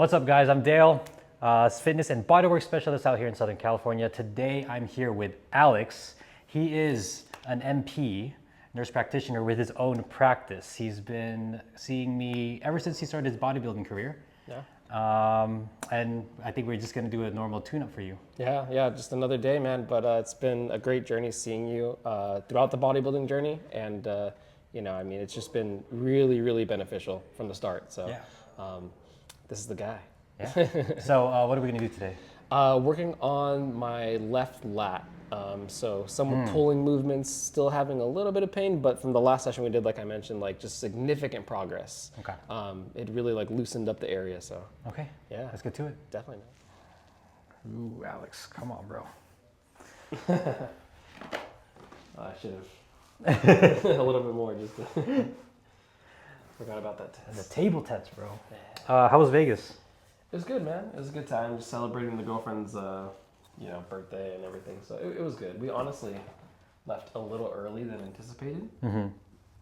What's up, guys? I'm Dale, fitness and bodywork specialist out here in Southern California. Today, I'm here with Alex. He is an NP, nurse practitioner with his own practice. He's been seeing me ever since he started his bodybuilding career. Yeah. And I think we're just gonna do a normal tune-up for you. Yeah, just another day, man. But it's been a great journey seeing you throughout the bodybuilding journey, and it's just been really, really beneficial from the start. So, this is the guy. Yeah. So, what are we gonna do today? Working on my left lat. So some pulling movements, still having a little bit of pain, but from the last session we did, like I mentioned, like just significant progress. Okay. It really like loosened up the area. So Okay. yeah, Let's get to it. definitely. Ooh, Alex, come on, bro. I should have a little bit more. Just forgot about that The test. table test, bro. How was Vegas? It was good, man. It was a good time, just celebrating the girlfriend's, birthday and everything. So it was good. We honestly left a little early than anticipated. Mm-hmm.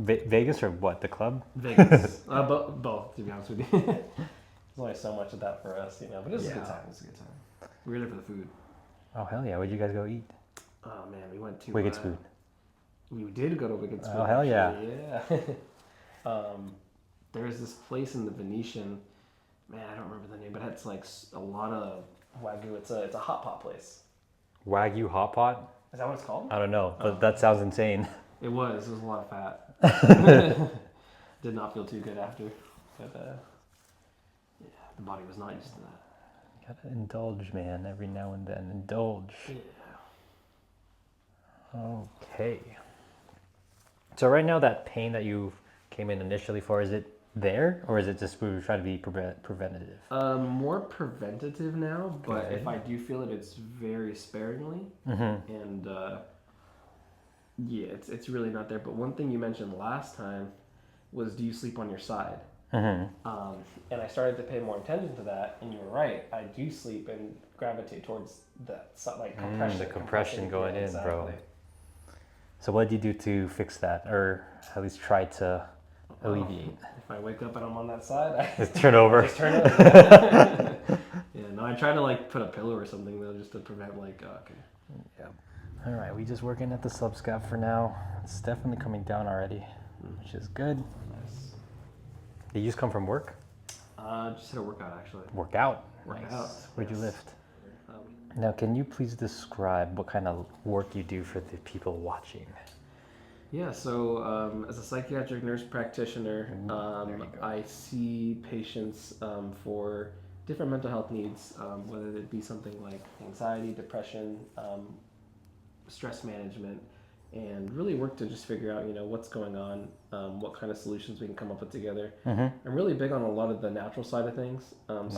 Vegas or what? The club? Vegas, both, to be honest with you. There's only so much of that for us, but it was a good time. It was a good time. We were there for the food. Oh, hell yeah. Where'd you guys go eat? Oh man, we went to Wicked's Food. We did go to Wicked's Food. Oh, hell yeah. Actually. Yeah. There's this place in the Venetian. Man, I don't remember the name, but it's like a lot of wagyu. It's a hot pot place. Wagyu hot pot? Is that what it's called? I don't know, but that sounds insane. It was. It was a lot of fat. Did not feel too good after, but yeah, the body was not used to that. Gotta indulge, man, every now and then. Indulge. Yeah. Okay. So right now, that pain that you came in initially for, is it there, or is it just we were trying to be preventative? More preventative now, but Good. if I do feel it, it's very sparingly, Mm-hmm. and yeah, it's really not there. But one thing you mentioned last time was, do you sleep on your side? Mm-hmm. And I started to pay more attention to that, and you were right. I do sleep and gravitate towards that, like compression. The compression going in, exactly. bro. So what did you do to fix that, or at least try to alleviate? If I wake up and I'm on that side, I Just turn over. just turn over. Yeah, no, I try to like put a pillow or something though, just to prevent like, okay. Yep. All right, we just working at the subscap for now. It's definitely coming down already, which is good. Nice. Did you just come from work? Just had a workout actually. Work out. Workout, Nice. Where'd you yes. lift? Um, Now, can you please describe what kind of work you do for the people watching? Yeah, so as a psychiatric nurse practitioner, there you go. I see patients for different mental health needs, whether it be something like anxiety, depression, stress management, and really work to just figure out, what's going on, what kind of solutions we can come up with together. Mm-hmm. I'm really big on a lot of the natural side of things. Love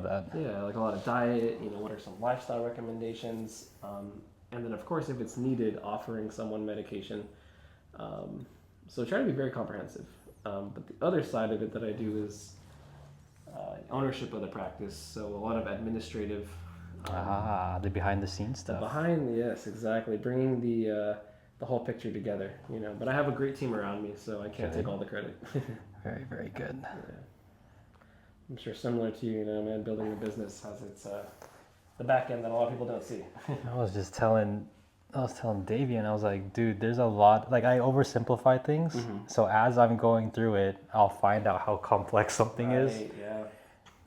that. Yeah, like a lot of diet, what are some lifestyle recommendations, and then of course if it's needed, offering someone medication. So try to be very comprehensive. But the other side of it that I do is ownership of the practice. So a lot of administrative. The behind the scenes stuff. Yes, exactly. Bringing the whole picture together, But I have a great team around me, so I can't Good. take all the credit. Very, very good. Yeah. I'm sure similar to you, man, building a business has its the back end that a lot of people don't see. I was telling Davian, I was like, dude, there's a lot, like I oversimplify things. So as I'm going through it, I'll find out how complex something is. Yeah.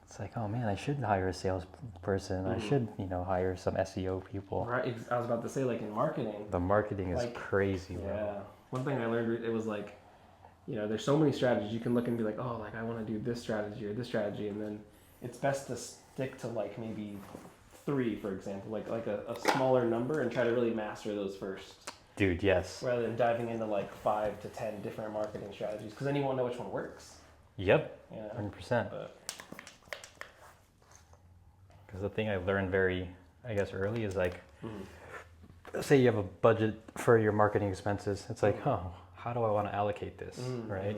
It's like, oh man, I should hire a salesperson. I should, hire some SEO people. Right. I was about to say, like in marketing. The marketing is Like, crazy, bro. Yeah. One thing I learned, it was like, there's so many strategies. You can look and be like, oh, like I want to do this strategy or this strategy, and then it's best to stick to like maybe 3, for example, like a smaller number, and try to really master those first, Dude, yes. rather than diving into like 5 to 10 different marketing strategies, because then you won't know which one works. Yep. Yeah. 100%. But, Because the thing I learned very, I guess, early is like, say you have a budget for your marketing expenses. It's like, oh, how do I want to allocate this, right?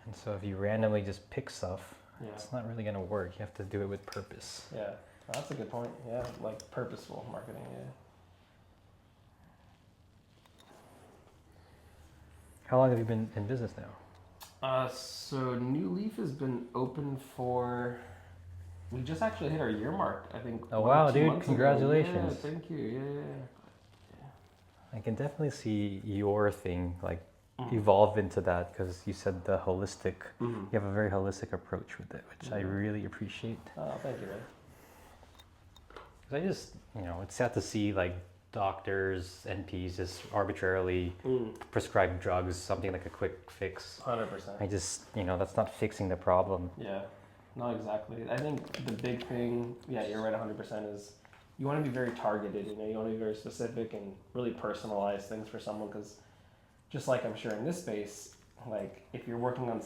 And so if you randomly just pick stuff, it's not really going to work. You have to do it with purpose. Yeah. That's a good point. Yeah, like purposeful marketing. Yeah. How long have you been in business now? So New Leaf has been open for We just actually hit our year mark, I think. Oh 1 or wow, 2 dude! months ago. Congratulations. Yeah, thank you. I can definitely see your thing like Mhm. evolve into that because you said the holistic. Mhm. You have a very holistic approach with it, which I Yeah. really appreciate. Oh, thank you, man. 'Cause I just, it's sad to see like doctors, NPs just arbitrarily prescribe drugs, something like a quick fix. 100%. I just, that's not fixing the problem. Yeah, no, exactly. I think the big thing, yeah, you're right 100%, is you want to be very targeted, you want to be very specific and really personalize things for someone because just like I'm sure in this space, like if you're working on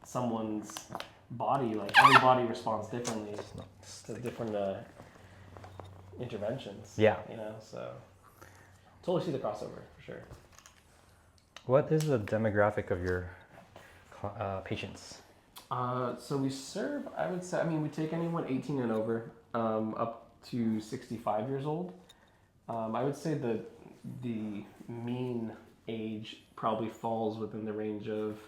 someone's body, like every body responds differently to different interventions. Yeah. So totally see the crossover for sure. What is the demographic of your patients? So we serve, I would say, we take anyone 18 and over, up to 65 years old. I would say the mean age probably falls within the range of,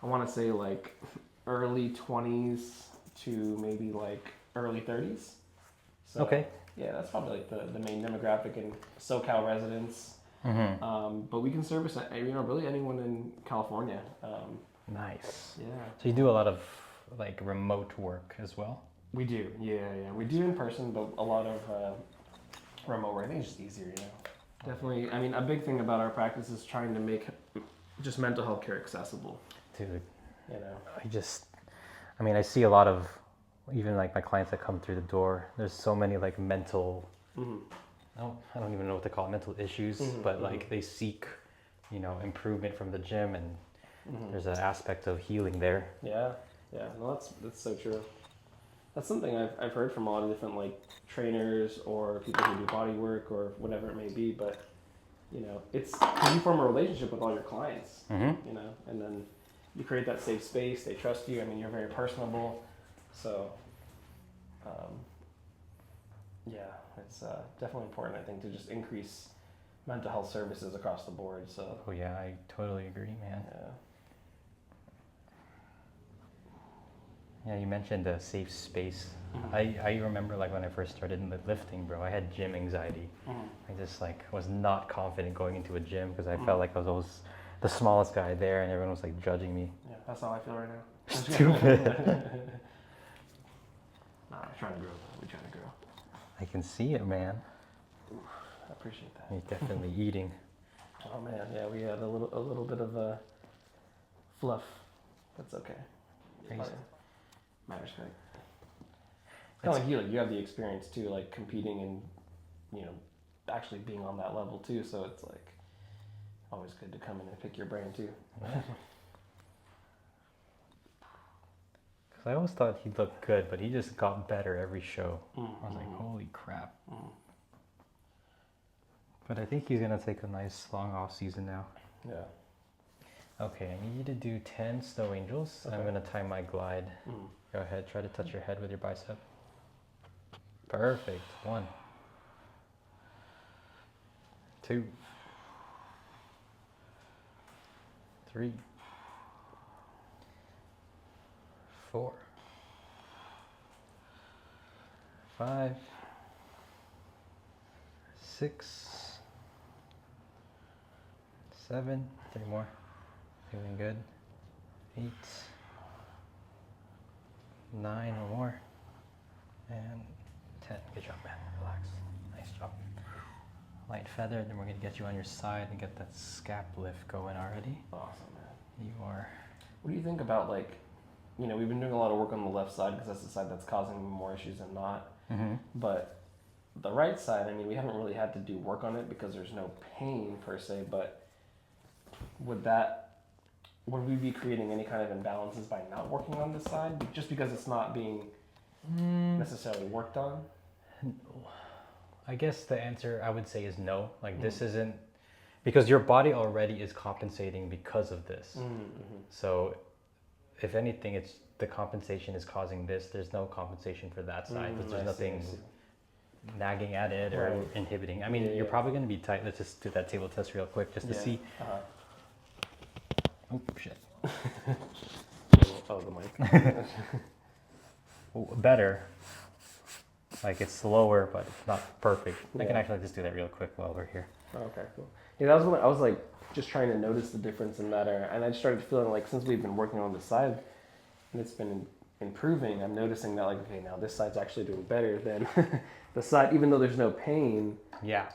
I want to say like early 20s to maybe like early 30s. So, Okay. Yeah, that's probably like the main demographic in SoCal residents. Mm-hmm. But we can service really anyone in California. Nice. Yeah. So you do a lot of like remote work as well? We do, yeah. We do in person, but a lot of remote work. I think it's just easier, Definitely. A big thing about our practice is trying to make just mental health care accessible. Dude, I I see a lot of, even like my clients that come through the door, there's so many like mental, I don't even know what to call it, mental issues, but like they seek, improvement from the gym and there's an aspect of healing there. Yeah. No, that's so true. That's something I've heard from a lot of different like trainers or people who do body work or whatever it may be, but it's because you form a relationship with all your clients, and then you create that safe space. They trust you. You're very personable, so it's definitely important. I think to just increase mental health services across the board. So. Oh yeah, I totally agree, man. Yeah. Yeah, you mentioned a safe space. I remember like when I first started in the lifting, bro, I had gym anxiety. I just like was not confident going into a gym because I felt like I was always the smallest guy there and everyone was like judging me. Yeah, that's how I feel right now. Stupid. Nah, we're trying to grow. I can see it, man. I appreciate that. You're definitely eating. Oh man, yeah, we had a little bit of fluff. That's okay. Matters, right? Kind of like you have the experience too, like competing and actually being on that level too. So it's like always good to come in and pick your brain too. Because I always thought he looked good, but he just got better every show. I was like, holy crap. But I think he's going to take a nice long off season now. Yeah. Okay, I need you to do 10 snow angels. Okay. I'm going to time my glide. Go ahead, try to touch your head with your bicep. Perfect. 1, 2, 3, 4, 5, 6, 7, 3 more. Doing good. 8, 9 or more. And 10. Good job, man. Relax. Nice job. Light feather, then we're going to get you on your side and get that scap lift going already. Awesome, man. You are. What do you think about we've been doing a lot of work on the left side because that's the side that's causing more issues than not. But the right side, we haven't really had to do work on it because there's no pain per se, but would we be creating any kind of imbalances by not working on this side just because it's not being necessarily worked on? I guess the answer I would say is no. This isn't, because your body already is compensating because of this. So if anything, it's the compensation is causing this. There's no compensation for that side because there's nothing nagging at it or inhibiting. You're probably going to be tight. Let's just do that table test real quick just to see. Oh, shit. Oh, the mic. Better. Like it's slower, but it's not perfect. I can Yeah. actually just do that real quick while we're here. Okay, cool. Yeah, that was when I was like just trying to notice the difference in that, and I just started feeling like since we've been working on the side and it's been improving, I'm noticing that like okay now this side's actually doing better than the side, even though there's no pain. Yeah.